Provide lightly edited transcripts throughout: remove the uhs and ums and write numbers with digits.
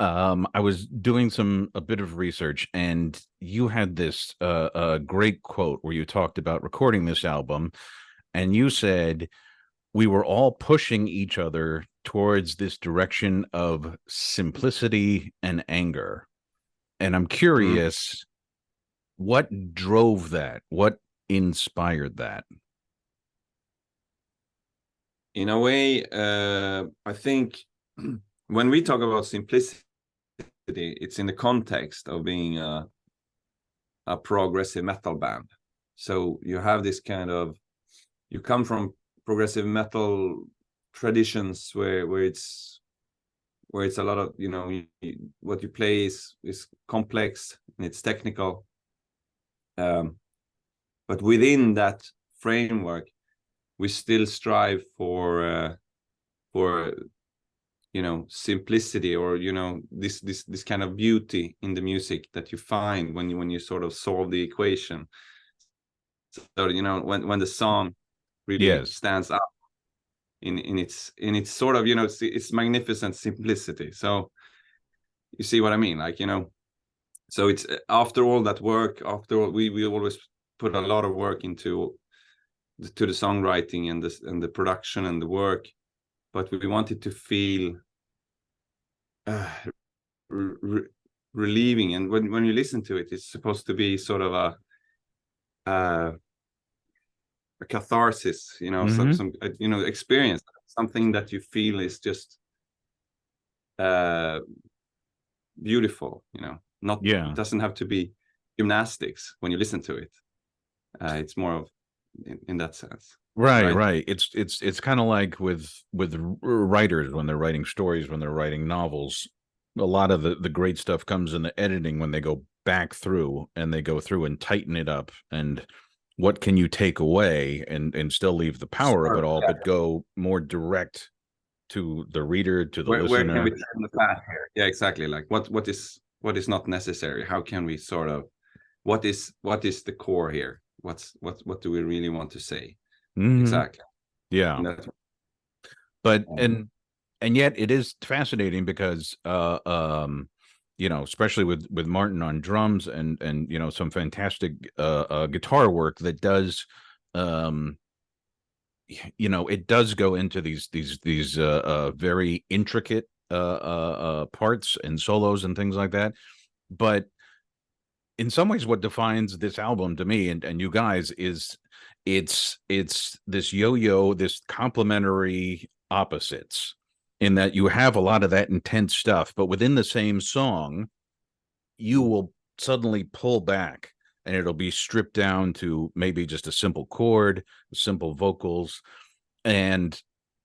I was doing a bit of research, and you had this great quote where you talked about recording this album, and you said we were all pushing each other towards this direction of simplicity and anger. And I'm Mm. curious, what drove that? What inspired that? In a way, I think when we talk about simplicity, it's in the context of being a progressive metal band. So you have this kind of, you come from progressive metal traditions where it's a lot of, what you play is complex and it's technical. But within that framework, we still strive for simplicity, or this kind of beauty in the music that you find when you sort of solve the equation. So when the song really Yes. stands up in its sort of it's magnificent simplicity. So you see what I mean, so it's after all that work, after all, we always put a lot of work into the songwriting and the production and the work, but we wanted to feel uh, re relieving. And when you listen to it, it's supposed to be sort of uh, a catharsis, Mm-hmm. some experience, something that you feel is just uh, beautiful. Not, it Yeah. doesn't have to be gymnastics when you listen to it. It's more of in that sense, Right, right? right. It's kind of like with writers when they're writing stories, when they're writing novels. A lot of the great stuff comes in the editing when they go back through and they go through and tighten it up. And what can you take away and still leave the power of it Sure. all, Yeah. but go more direct to the reader, to the Where can we listener? turn the path here? Yeah, exactly. Like what is not necessary? How can we sort of, what is the core here? What do we really want to say? Hmm. Exactly. Yeah. And that's But um, and yet it is fascinating because especially with Martin on drums and some fantastic guitar work that does um it does go into these very intricate parts and solos and things like that. But in some ways what defines this album to me and you guys is it's this yo-yo, this complementary opposites, in that you have a lot of that intense stuff, but within the same song you will suddenly pull back and it'll be stripped down to maybe just a simple chord, simple vocals. And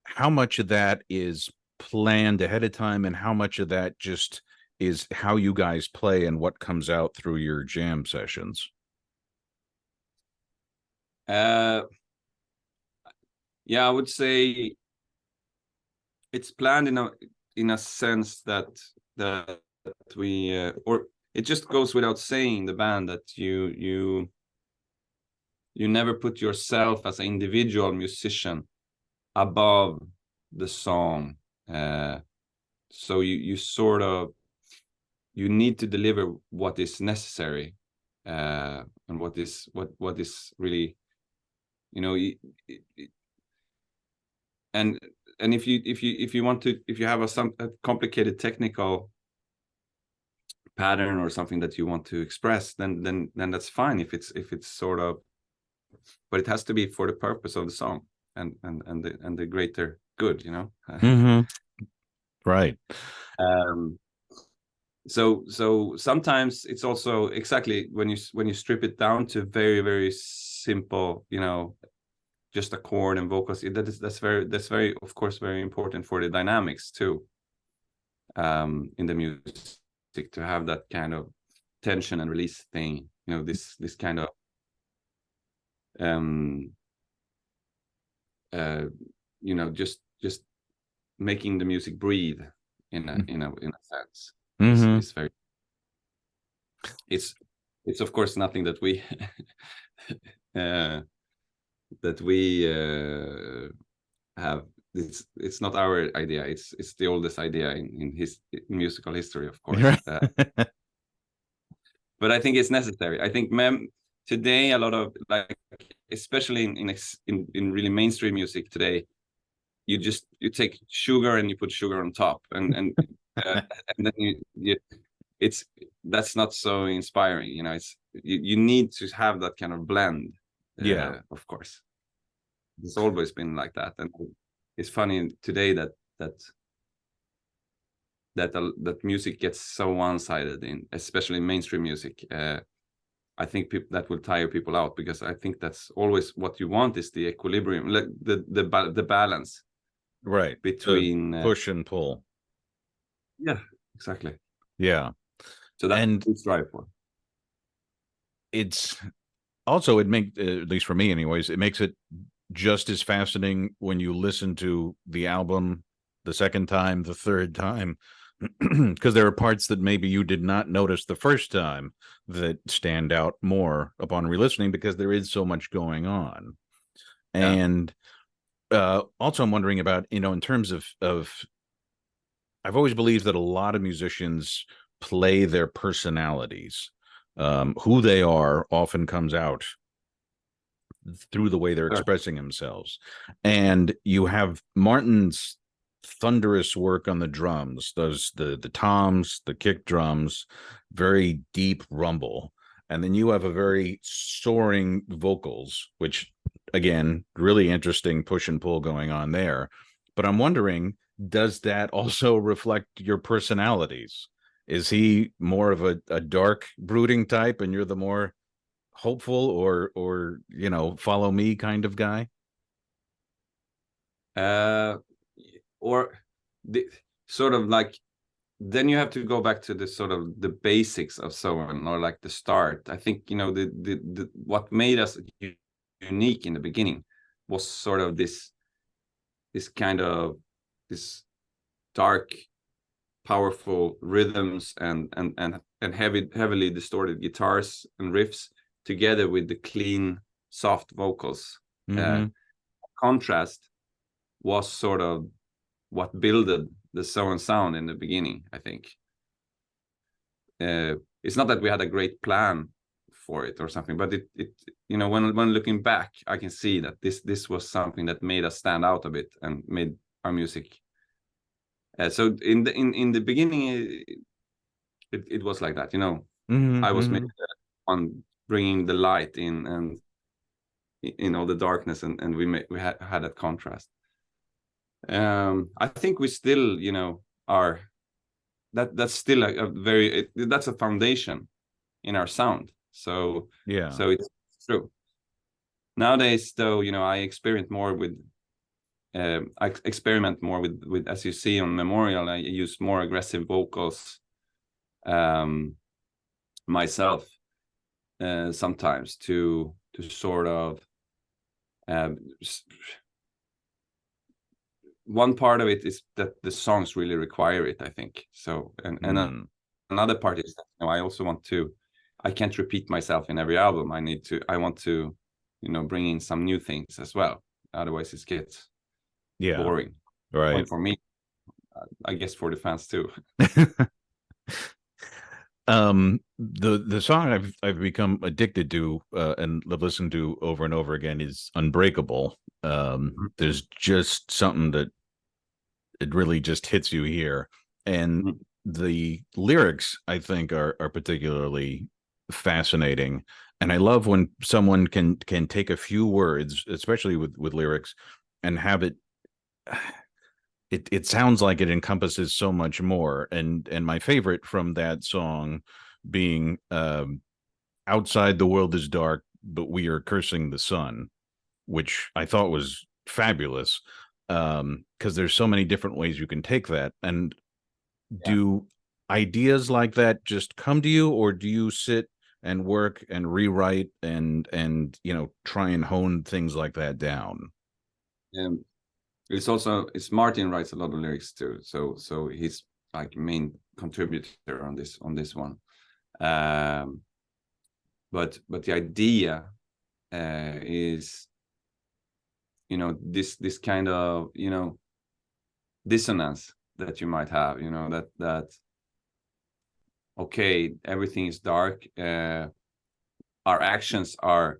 how much of that is planned ahead of time and how much of that just is how you guys play and what comes out through your jam sessions? uh, yeah, I would say it's planned in a sense that we or it just goes without saying, the band, that you never put yourself as an individual musician above the song. uh so you sort of, you need to deliver what is necessary, and what is really, you know and if you want to, if you have a complicated technical pattern or something that you want to express, then that's fine, if it's sort of, but it has to be for the purpose of the song, and the greater good. Mm-hmm. Right. um so sometimes it's also exactly when you strip it down to very, very simple, just a chord and vocals. That's very, of course, very important for the dynamics too, in the music, to have that kind of tension and release thing, this kind of um uh just making the music breathe in a sense, is Mm-hmm. is very, it's it's of course nothing that we uh, that we have it's not our idea. It's the oldest idea in his musical history, of course. But I think it's necessary. I think today a lot of, like, especially in really mainstream music today, you take sugar and you put sugar on top, and and then that's not so inspiring. You know, you need to have that kind of blend. Yeah. Of course, it's always been like that, and it's funny today that music gets so one-sided, especially mainstream music. I think that will tire people out, because I think that's always what you want, is the equilibrium, like the balance, right, between push and pull. Yeah, exactly. Yeah. So that's and what we strive for. It's also, it makes, at least for me anyways, it makes it just as fascinating when you listen to the album the second time, the third time, because there are parts that maybe you did not notice the first time that stand out more upon re-listening, because there is so much going on. Yeah. And also I'm wondering about, in terms of I've always believed that a lot of musicians play their personalities. Who they are often comes out through the way they're expressing themselves. And you have Martin's thunderous work on the drums, those the toms, the kick drums, very deep rumble. And then you have a very soaring vocals, which, again, really interesting push and pull going on there. But I'm wondering, does that also reflect your personalities? Is he more of a dark, brooding type, and you're the more hopeful, or follow me kind of guy? Or the sort of like, then you have to go back to the sort of the basics of SOEN, or like the start. I think, the what made us unique in the beginning was sort of this kind of this dark, powerful rhythms and heavily distorted guitars and riffs, together with the clean, soft vocals. Contrast was sort of what builded the SOEN sound in the beginning, I think. It's not that we had a great plan for it or something, but it when looking back, I can see that this was something that made us stand out a bit and made our music. So in the beginning, it was like that, I was maybe on bringing the light in, and the darkness, and we had that contrast. I think we still, are that's still a very that's a foundation in our sound. So Yeah. So it's true. Nowadays, though, I experiment more with, as you see on Memorial, I use more aggressive vocals myself, sometimes, to sort of, one part of it is that the songs really require it, I think. So, and another part is that, I also want to, I can't repeat myself in every album. I want to, bring in some new things as well. Otherwise it gets boring. Right. Only for me, I guess for the fans too. The song I've become addicted to, and listened to over and over again, is Unbreakable. There's just something that it really just hits you here, and the lyrics, I think, are particularly fascinating. And I love when someone can take a few words, especially with lyrics, and have it sounds like it encompasses so much more. And my favorite from that song being, outside the world is dark, but we are cursing the sun, which I thought was fabulous, because there's so many different ways you can take that. And do ideas like that just come to you, or do you sit and work and rewrite and try and hone things like that down? It's Martin writes a lot of lyrics too, so he's like main contributor on this one. But the idea is, this kind of, dissonance that you might have, you know, that okay, everything is dark, our actions are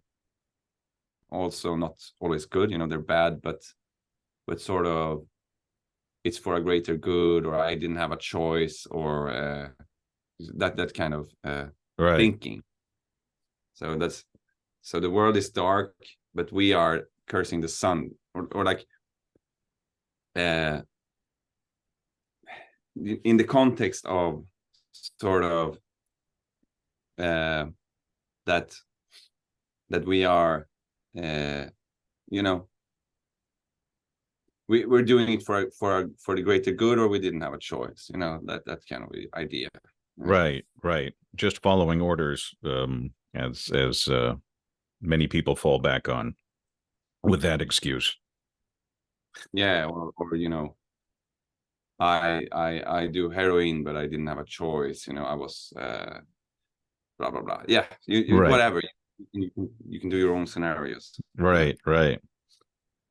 also not always good, you know, they're bad, but sort of it's for a greater good, or I didn't have a choice, or that kind of Right. thinking. So the world is dark, but we are cursing the sun, or like in the context of sort of that we are, you know, we're doing it for the greater good, or we didn't have a choice, you know, that kind of idea. Right. Just following orders, as many people fall back on with that excuse. Yeah, or you know, I do heroin, but I didn't have a choice, you know, I was blah blah blah. Yeah, you Right. whatever, you can do your own scenarios. Right.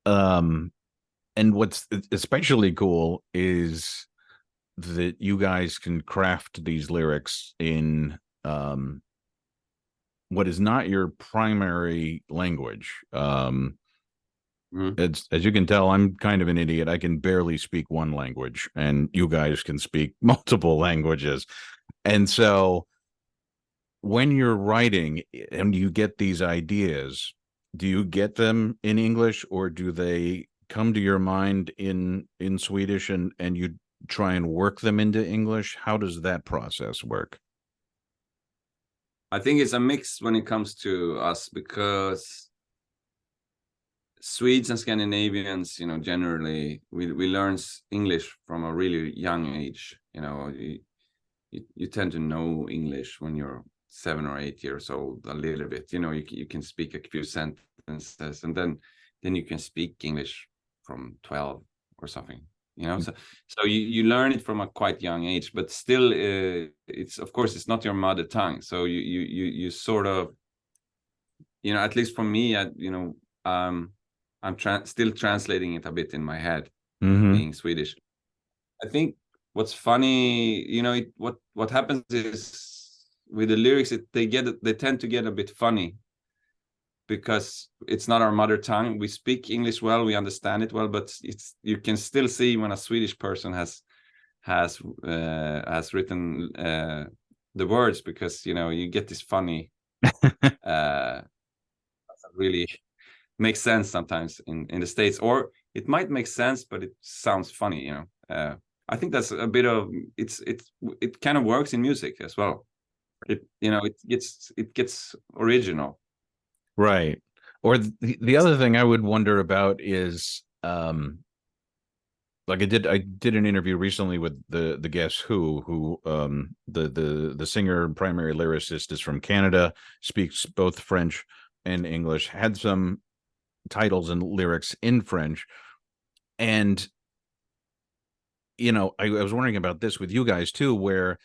And what's especially cool is that you guys can craft these lyrics in what is not your primary language. It's, as you can tell, I'm kind of an idiot. I can barely speak one language, and you guys can speak multiple languages. And so when you're writing and you get these ideas, do you get them in English, or do they come to your mind in Swedish, and you try and work them into English? How does that process work? I think it's a mix when it comes to us, because Swedes and Scandinavians, you know, generally we learn English from a really young age. You know, you tend to know English when you're 7 or 8 years old a little bit. You know, you can speak a few sentences, and then you can speak English from 12 or something. You know, so you learn it from a quite young age, but still, it's, of course, it's not your mother tongue. So you sort of, you know, at least for me, you know, I'm still translating it a bit in my head, being Swedish. I think what's funny, you know, what happens is with the lyrics, they tend to get a bit funny, because it's not our mother tongue. We speak English well, we understand it well, but you can still see when a Swedish person has written the words, because, you know, you get this funny really makes sense sometimes in the States, or it might make sense, but it sounds funny, you know. I think that's a bit of it kind of works in music as well. You know, it gets original. Right. Or the other thing I would wonder about is like I did an interview recently with the Guess Who the singer and primary lyricist is from Canada, speaks both French and English, had some titles and lyrics in French. And you know, I was wondering about this with you guys too, where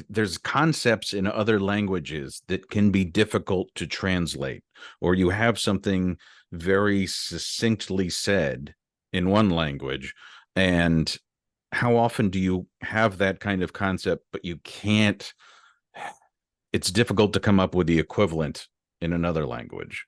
there's concepts in other languages that can be difficult to translate, or you have something very succinctly said in one language, and how often do you have that kind of concept, but you can't, it's difficult to come up with the equivalent in another language?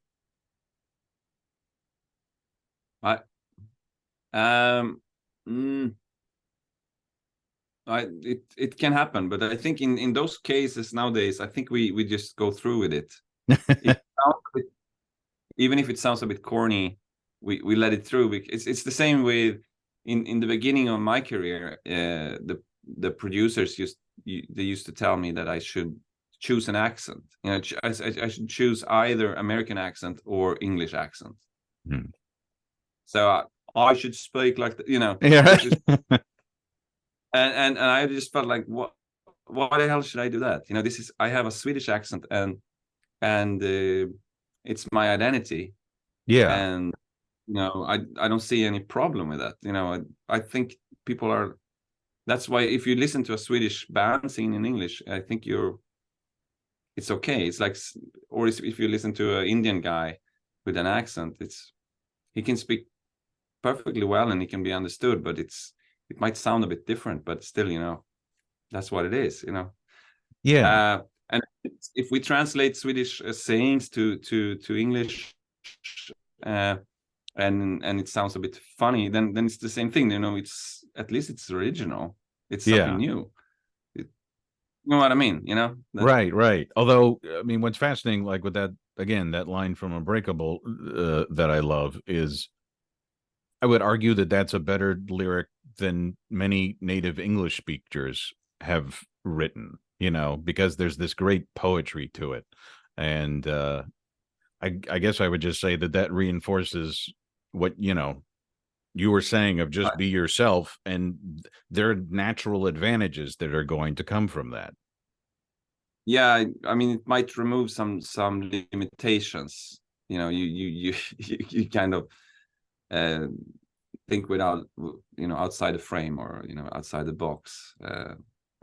It can happen, but I think in those cases nowadays, I think we just go through with it. Even if it sounds a bit corny, we let it through. It's the same with in the beginning of my career. The producers used to tell me that I should choose an accent. You know, I should choose either American accent or English accent. So I should speak like you know. Yeah. And I just felt like, why the hell should I do that? You know, I have a Swedish accent, and it's my identity. Yeah. And you know, I don't see any problem with that. You know, I think people are. That's why if you listen to a Swedish band singing in English, I think it's okay. It's like, or if you listen to an Indian guy with an accent, he can speak perfectly well and it can be understood, but it might sound a bit different, but still, that's what it is, Yeah. And if we translate Swedish sayings to English, and it sounds a bit funny, then it's the same thing, it's at least it's original, it's something Yeah. new. You know what I mean? Right. Although, I mean, what's fascinating, like with that, again, that line from Unbreakable that I love is, I would argue that that's a better lyric than many native English speakers have written, because there's this great poetry to it. And I guess I would just say that reinforces what, you were saying of just be yourself, and there are natural advantages that are going to come from that. Yeah, I mean, it might remove some limitations. You kind of think without, outside the frame, or outside the box.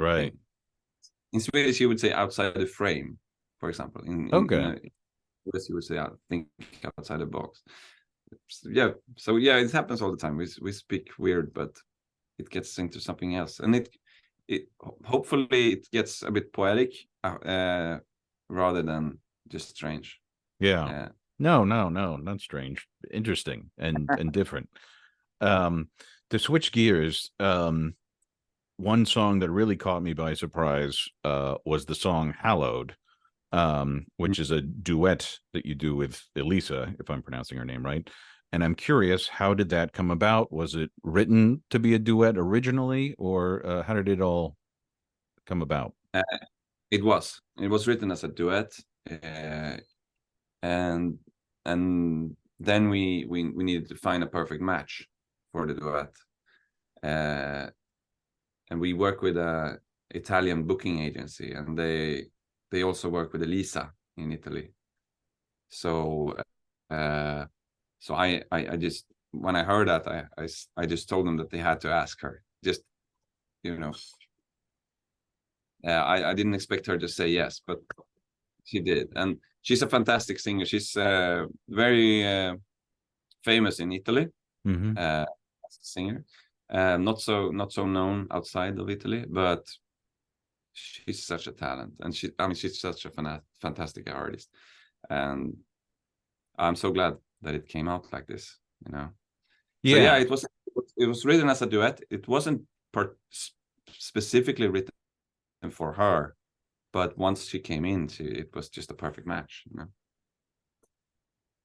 Right. In Swedish, you would say outside the frame, for example. In Okay. US, you would say think outside the box. Yeah. So yeah, it happens all the time. We speak weird, but it gets into something else, and it hopefully it gets a bit poetic, rather than just strange. Yeah. No, not strange. Interesting and different. To switch gears, one song that really caught me by surprise was the song Hallowed, which is a duet that you do with Elisa, if I'm pronouncing her name right. And I'm curious, how did that come about? Was it written to be a duet originally, or how did it all come about? It was written as a duet, and then we needed to find a perfect match for the duet, and we work with a Italian booking agency, and they also work with Elisa in Italy. So I just, when I heard that, I just told them that they had to ask her. Just, I didn't expect her to say yes, but she did, and she's a fantastic singer. She's very famous in Italy as a singer. Not so known outside of Italy, but she's such a talent, and she's such a fantastic artist, and I'm so glad that it came out like this. So yeah, it was written as a duet. It wasn't specifically written for her, but once she came in, it was just a perfect match.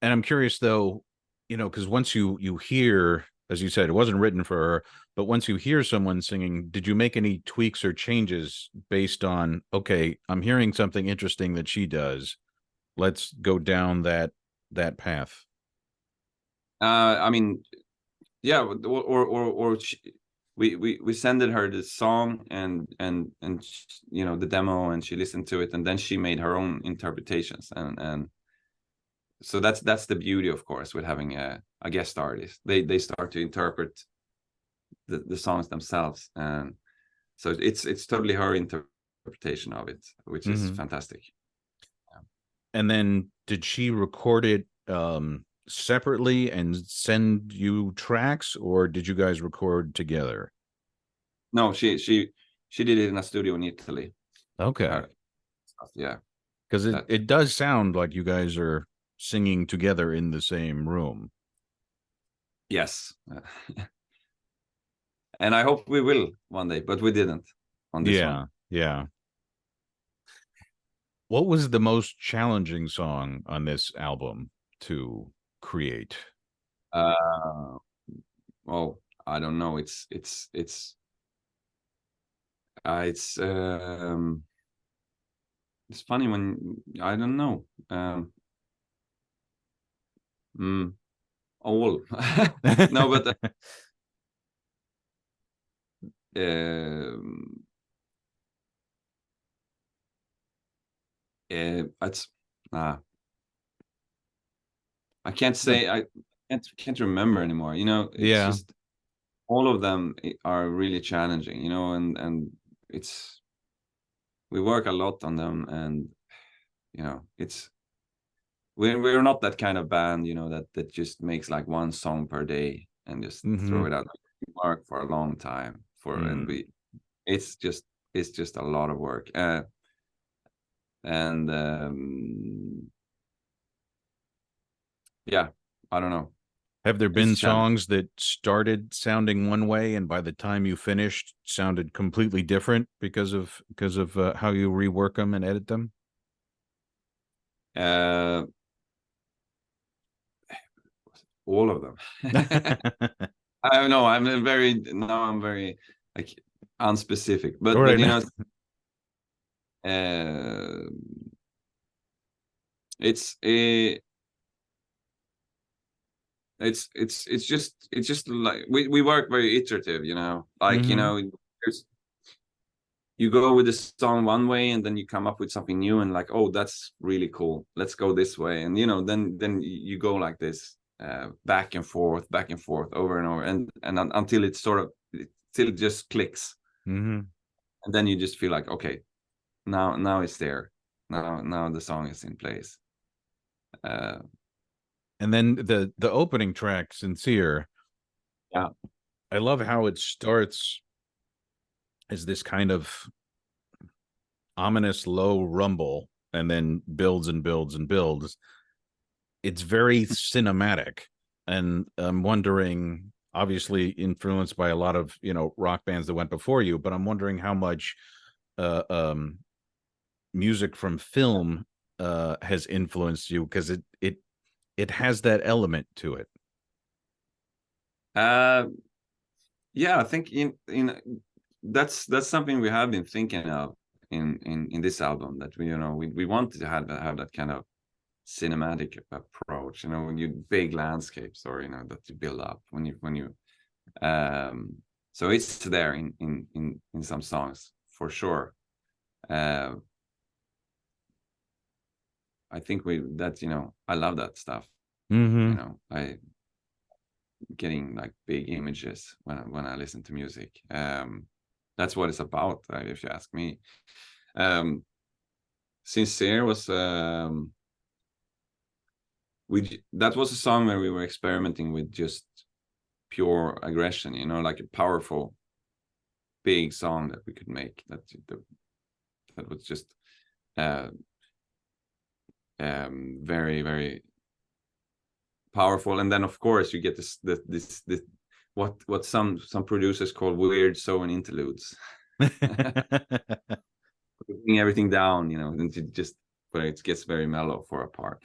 And I'm curious though, because once you hear, as you said, it wasn't written for her, but once you hear someone singing, did you make any tweaks or changes based on, okay, I'm hearing something interesting that she does, let's go down that path? I mean, yeah, or we sended her the song and the demo, and she listened to it, and then she made her own interpretations, and so that's the beauty, of course, with having a guest artist. They start to interpret the songs themselves, and so it's totally her interpretation of it, which is fantastic. And then did she record it separately and send you tracks, or did you guys record together? No, she did it in a studio in Italy. Okay. Yeah, because it does sound like you guys are singing together in the same room. Yes. And I hope we will one day, but we didn't on this one. Yeah. What was the most challenging song on this album to create? Well, I don't know. It's funny when I don't know. All no, but it's I can't say. I can't remember anymore. It's just all of them are really challenging. And it's, we work a lot on them, and it's, we're not that kind of band, that just makes like one song per day. and just Mm-hmm. throw it out. We work for a long time and it's just a lot of work. And yeah, I don't know. Have there It's been challenging. songs that started sounding one way and by the time you finished sounded completely different because of how you rework them and edit them? Uh, all of them. I don't know. I'm very like unspecific, All but right. you know, uh, it's a it's just like we work very iterative, you know, like you Mm-hmm. know, you go with the song one way and then you come up with something new and like, oh, that's really cool, let's go this way, and you know, then you go like this, back and forth over and over, and until it's sort of till it just clicks, Mm-hmm. and then you just feel like, okay, now it's there, now the song is in place. uh And then the opening track, Sincere, yeah. I love how it starts as this kind of ominous low rumble and then builds and builds and builds. It's very cinematic. And I'm wondering, obviously influenced by a lot of, rock bands that went before you, but I'm wondering how much uh, um, music from film has influenced you, because it has that element to it. uh yeah, I think in that's something we have been thinking of in this album, that we wanted to have that kind of cinematic approach, you know, when you big landscapes, or you know, that you build up when you so it's there in some songs for sure. uh I think I love that stuff, you Mm-hmm. know. I getting like big images when I listen to music. That's what it's about, if you ask me. um Sincere was that was a song where we were experimenting with just pure aggression, you know, like a powerful big song that we could make, that was just uh very, very powerful. And then of course you get this what some producers call weird SOEN interludes. Bring everything down, you know, and to just where it gets very mellow for a part.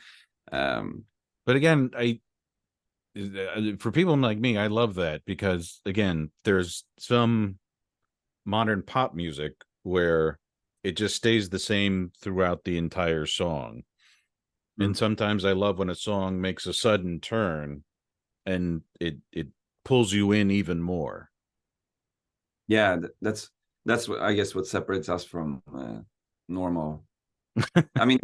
um But again, for people like me, I love that, because again, there's some modern pop music where it just stays the same throughout the entire song. And sometimes I love when a song makes a sudden turn and it pulls you in even more. yeah, that's what I guess what separates us from normal. I mean,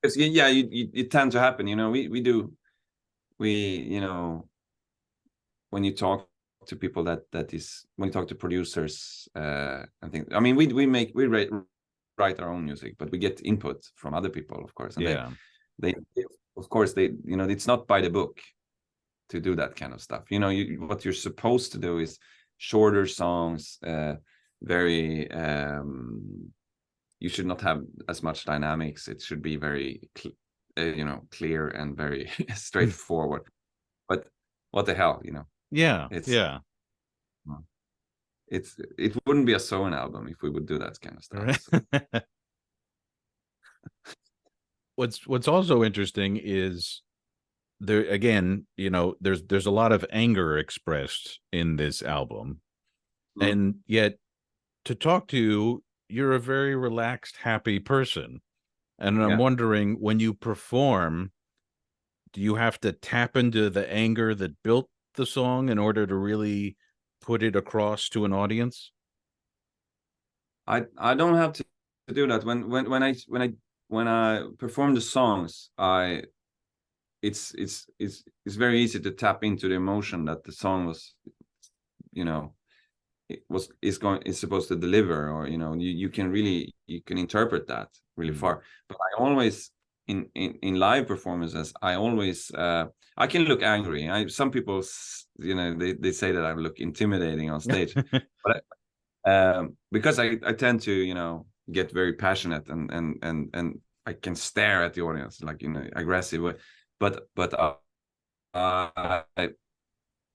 because yeah, you tend to happen, you know. We you know, when you talk to people, when you talk to producers, I think, I mean, we write our own music, but we get input from other people, of course, and Yeah. they of course, you know, it's not by the book to do that kind of stuff. You know, what you're supposed to do is shorter songs, very you should not have as much dynamics. It should be very you know, clear and very straightforward. But what the hell, you know, Yeah. it's Yeah. it wouldn't be a SOEN album if we would do that kind of stuff. So. What's also interesting is, there again, there's a lot of anger expressed in this album, Mm. and yet, to talk to you, you're a very relaxed, happy person. And I'm Yeah, wondering, when you perform, do you have to tap into the anger that built the song in order to really put it across to an audience? I don't have to do that when I perform the songs. It's very easy to tap into the emotion that the song was, you know, is supposed to deliver, or you know, you can interpret that really far. But I always in live performances, I always I can look angry. Some people, they say that I look intimidating on stage, but because I tend to get very passionate and I can stare at the audience like aggressive way, but I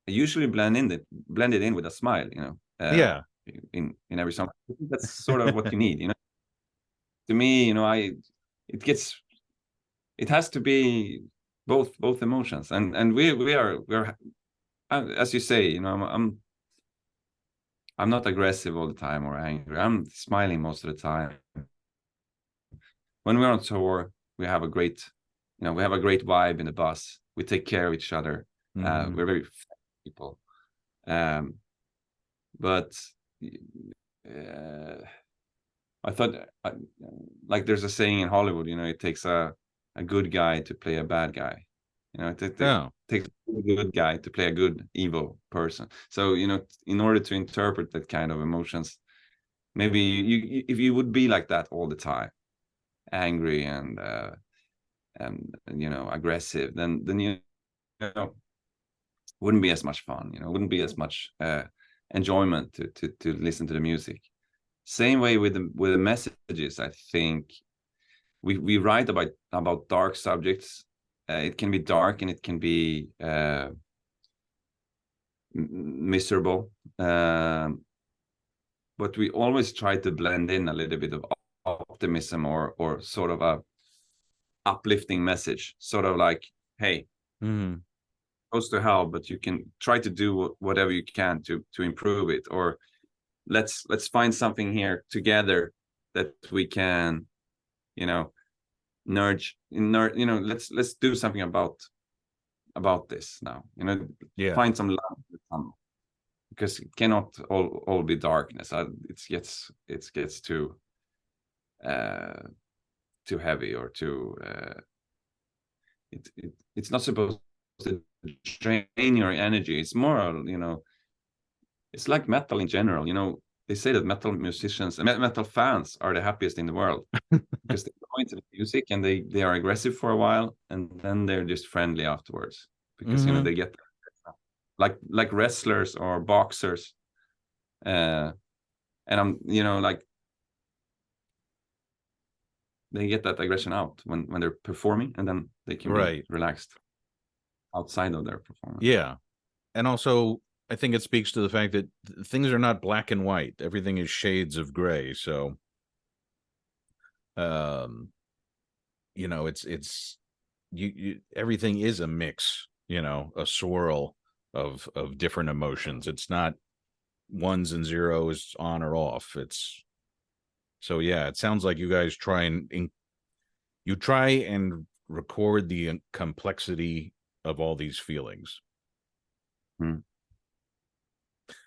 usually blend it in with a smile, Yeah. in every song. I think that's sort of what you need. To me, it has to be both emotions, and we're as you say, I'm not aggressive all the time or angry. I'm smiling most of the time. When we're on tour, we have a great vibe in the bus. We take care of each other. We're very people. But I thought, like there's a saying in Hollywood, it takes a good guy to play a bad guy. It takes a good guy to play a good evil person. So, in order to interpret that kind of emotions, maybe if you would be like that all the time, angry and aggressive, then wouldn't be as much fun. Wouldn't be as much enjoyment to listen to the music. Same way with the messages. I think we write about dark subjects. It can be dark and it can be miserable, but we always try to blend in a little bit of optimism or sort of a uplifting message, sort of like, hey, goes to hell, but you can try to do whatever you can to improve it, or let's find something here together that we can let's do something about this now, find some love, because it cannot all be darkness. It gets too heavy or too it's not supposed to drain your energy. It's more it's like metal in general. They say that metal musicians and metal fans are the happiest in the world because they go into the music and they are aggressive for a while and then they're just friendly afterwards because they get like wrestlers or boxers, and I'm like they get that aggression out when they're performing, and then they can be relaxed outside of their performance. Yeah. And also I think it speaks to the fact that things are not black and white. Everything is shades of gray. So it's everything is a mix, a swirl of different emotions. It's not ones and zeros on or off. So yeah, it sounds like you guys try and record the complexity of all these feelings.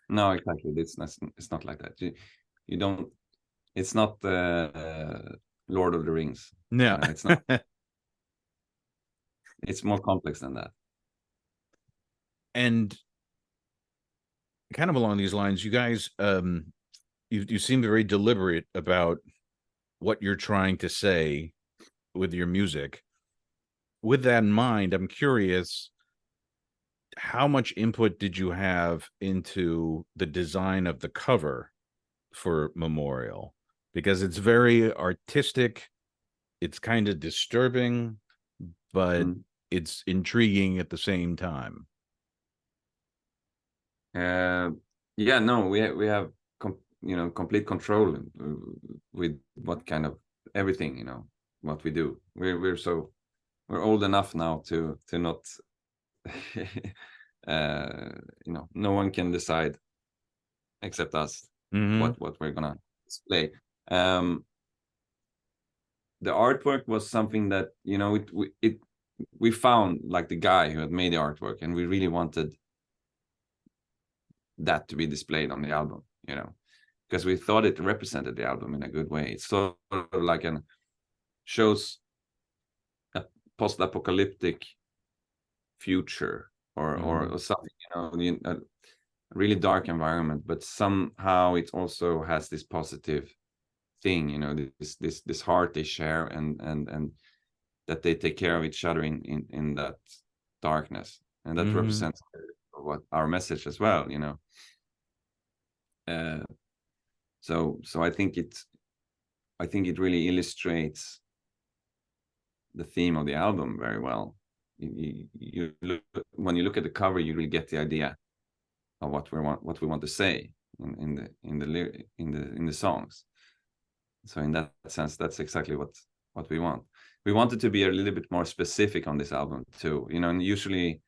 No, exactly. It's not like that. You don't. It's not Lord of the Rings. No, it's not. It's more complex than that. And kind of along these lines, you guys, you seem very deliberate about what you're trying to say with your music. With that in mind, I'm curious, how much input did you have into the design of the cover for Memorial? Because it's very artistic, it's kind of disturbing, but it's intriguing at the same time. Yeah, no, we have complete control with what kind of everything, what we do. We're old enough now to not no one can decide except us what we're gonna display. The artwork was something that we found like the guy who had made the artwork, and we really wanted that to be displayed on the album, because we thought it represented the album in a good way. It's sort of like shows a post-apocalyptic future or something, a really dark environment, but somehow it also has this positive thing, this heart they share, and that they take care of each other in that darkness, and that represents what our message as well, you know. So I think it really illustrates the theme of the album very well. You look, when you look at the cover, you really get the idea of what we want to say in the songs. So in that sense, that's exactly what we want. We wanted to be a little bit more specific on this album too, you know. And usually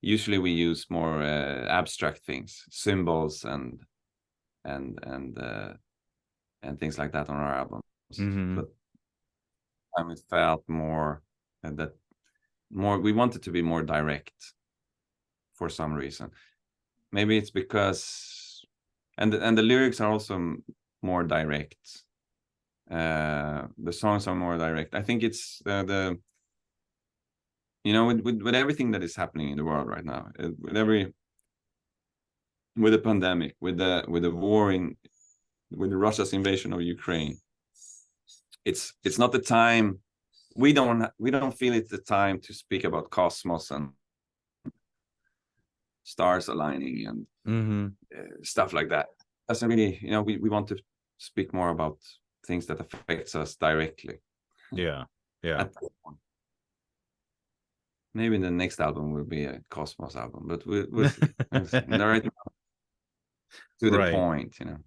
we use more abstract things, symbols and things like that on our albums. But it felt more that we wanted to be more direct for some reason. Maybe it's because and the lyrics are also more direct. The songs are more direct. I think it's the you know, with everything that is happening in the world right now, with the pandemic, with the war with Russia's invasion of Ukraine, it's not the time. We don't feel it's the time to speak about cosmos and stars aligning and stuff like that. Doesn't really, you know, we want to speak more about things that affects us directly. Yeah. Maybe the next album will be a cosmos album, but we'll see. Right now, to the point, you know.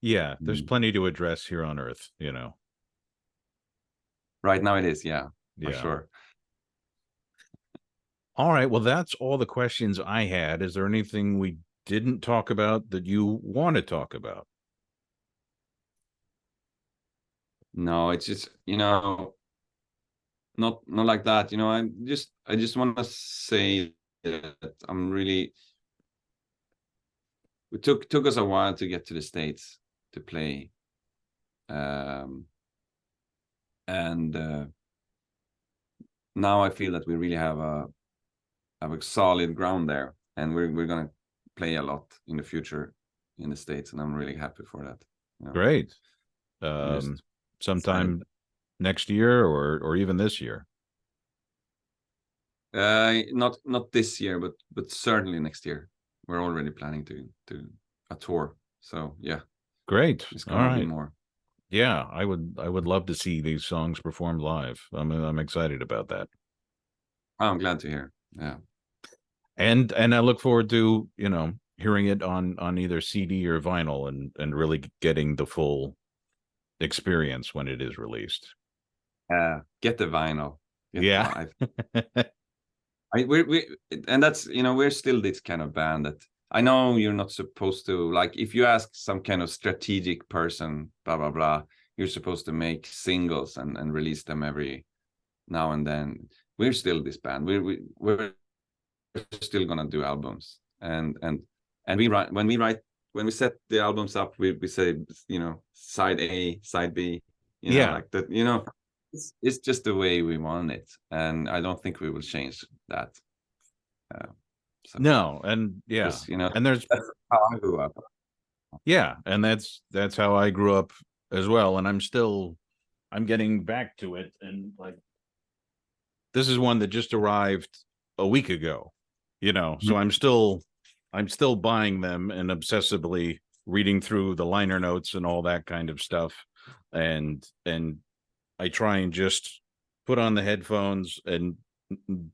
Yeah, there's plenty to address here on Earth, you know. Right now it is, yeah, for sure. All right, well, that's all the questions I had. Is there anything we didn't talk about that you want to talk about? No, it's just, you know, not like that, you know. I just want to say that I'm really, it took us a while to get to the States to play, and now I feel that we really have a solid ground there, and we're gonna play a lot in the future in the States, and I'm really happy for that, you know? Great. Sometime next year or even this year? Not this year, but certainly next year. We're already planning to a tour, so yeah. Great. It's gonna be more. Yeah, I would love to see these songs performed live. I'm excited about that. I'm glad to hear. Yeah. And I look forward to, you know, hearing it on either CD or vinyl and really getting the full experience when it is released. Get the vinyl. Yeah. We and that's, you know, we're still this kind of band that I know you're not supposed to, like, if you ask some kind of strategic person, blah blah blah, you're supposed to make singles and release them every now and then. We're still this band. We're still gonna do albums, and when we set the albums up, we say, you know, side A, side B, you know, like that, you know. It's just the way we want it, and I don't think we will change that. So, no, and yeah, you know, and that's how I grew up. Yeah, and that's how I grew up as well, and I'm getting back to it, and like this is one that just arrived a week ago, you know, so I'm still buying them and obsessively reading through the liner notes and all that kind of stuff, and I try and just put on the headphones and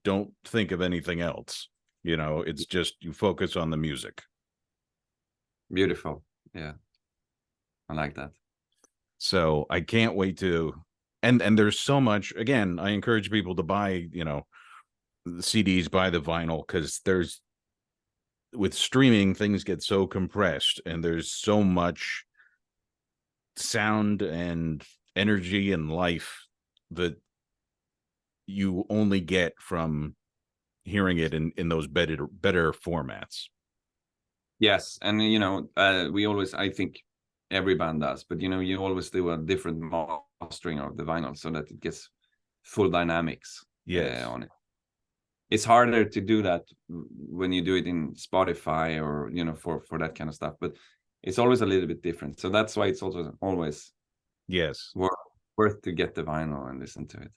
don't think of anything else. You know, it's just you focus on the music. Beautiful. Yeah. I like that. So I can't wait to, and there's so much, again, I encourage people to buy, you know, the CDs, buy the vinyl, because with streaming, things get so compressed and there's so much sound and energy and life that you only get from hearing it in those better formats. Yes, and you know, we always, I think every band does, but you know, you always do a different mastering of the vinyl so that it gets full dynamics on it. It's harder to do that when you do it in Spotify or, you know, for that kind of stuff, but it's always a little bit different. So that's why it's also always worth to get the vinyl and listen to it.